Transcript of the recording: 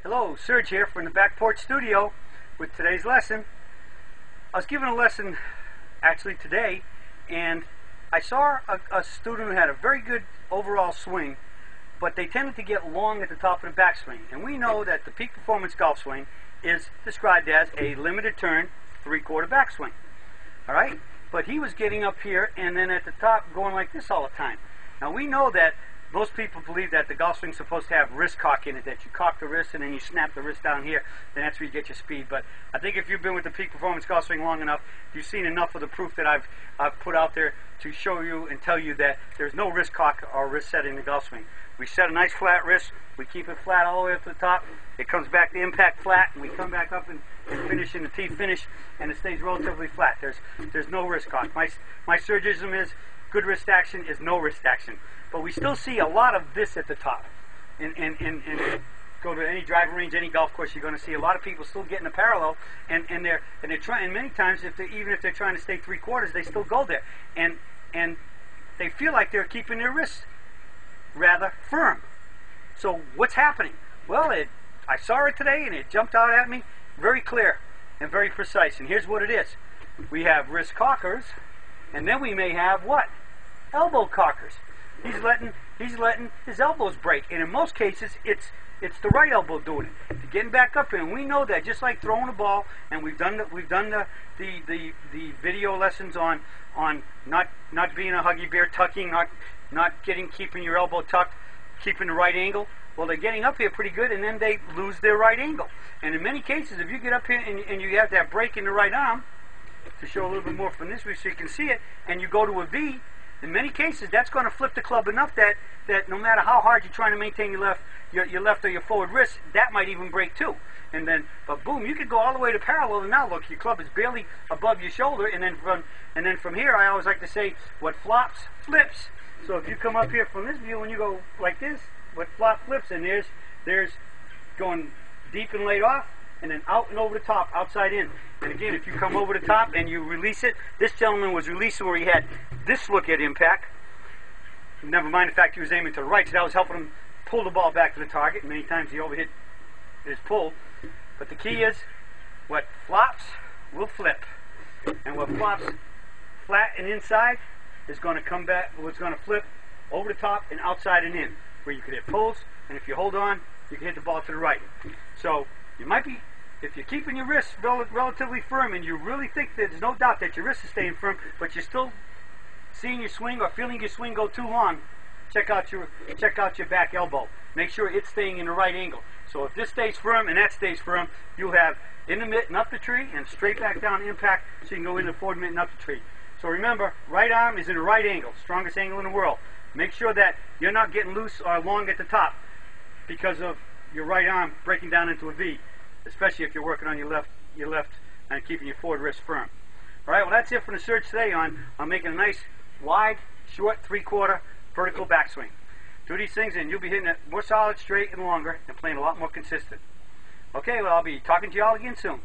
Hello, Serge here from the Back Porch Studio with today's lesson. I was given a lesson actually today, and I saw a student who had a very good overall swing, but they tended to get long at the top of the backswing. And we know that the peak performance golf swing is described as a limited turn, three-quarter backswing. All right? But he was getting up here and then at the top going like this all the time. Now we know that most people believe that the golf swing is supposed to have wrist cock in it, that you cock the wrist and then you snap the wrist down here, then that's where you get your speed. But I think if you've been with the peak performance golf swing long enough, you've seen enough of the proof that I've put out there to show you and tell you that there's no wrist cock or wrist set in the golf swing. We set a nice flat wrist, we keep it flat all the way up to the top, it comes back to impact flat, and we come back up and finish in the tee finish, and it stays relatively flat. There's no wrist cock. My surgism is good wrist action is no wrist action. But we still see a lot of this at the top. And go to any driving range, any golf course, you're going to see a lot of people still getting a parallel, and they're trying. And many times, even if they're trying to stay three quarters, they still go there, and they feel like they're keeping their wrists rather firm. So what's happening? Well, I saw it today, and it jumped out at me very clear and very precise. And here's what it is: we have wrist cockers, and then we may have what? Elbow cockers. He's letting his elbows break, and in most cases, it's the right elbow doing it. Getting back up here, and we know that just like throwing a ball, and we've done the video lessons on not being a huggy bear, tucking, not keeping your elbow tucked, keeping the right angle. Well, they're getting up here pretty good, and then they lose their right angle. And in many cases, if you get up here and you have that break in the right arm, to show a little bit more from this way so you can see it, and you go to a V. In many cases, that's going to flip the club enough that no matter how hard you're trying to maintain your left or your forward wrist, that might even break too. And then, but boom, you could go all the way to parallel, and now look, your club is barely above your shoulder. And then from here, I always like to say, what flops flips. So if you come up here from this view and you go like this, what flop flips, and there's going deep and laid off, and then out and over the top, outside in. And again, if you come over the top and you release it, this gentleman was releasing where he had this look at impact. Never mind the fact he was aiming to the right, so that was helping him pull the ball back to the target. Many times he overhit his pull. But the key is, what flops will flip. And what flops flat and inside is going to come back, it's going to flip over the top and outside and in, where you could hit pulls, and if you hold on, you can hit the ball to the right. So you might be, if you're keeping your wrists relatively firm and you really think that there's no doubt that your wrist is staying firm, but you're still seeing your swing or feeling your swing go too long, check out your back elbow. Make sure it's staying in the right angle. So if this stays firm and that stays firm, you'll have in the mitt and up the tree and straight back down impact, so you can go in the forward mitt and up the tree. So remember, right arm is in the right angle, strongest angle in the world. Make sure that you're not getting loose or long at the top because of your right arm breaking down into a V, especially if you're working on your left and keeping your forward wrist firm. All right, well, that's it for the Serge today on making a nice wide, short, three-quarter vertical backswing. Do these things and you'll be hitting it more solid, straight, and longer, and playing a lot more consistent. Okay, well, I'll be talking to you all again soon.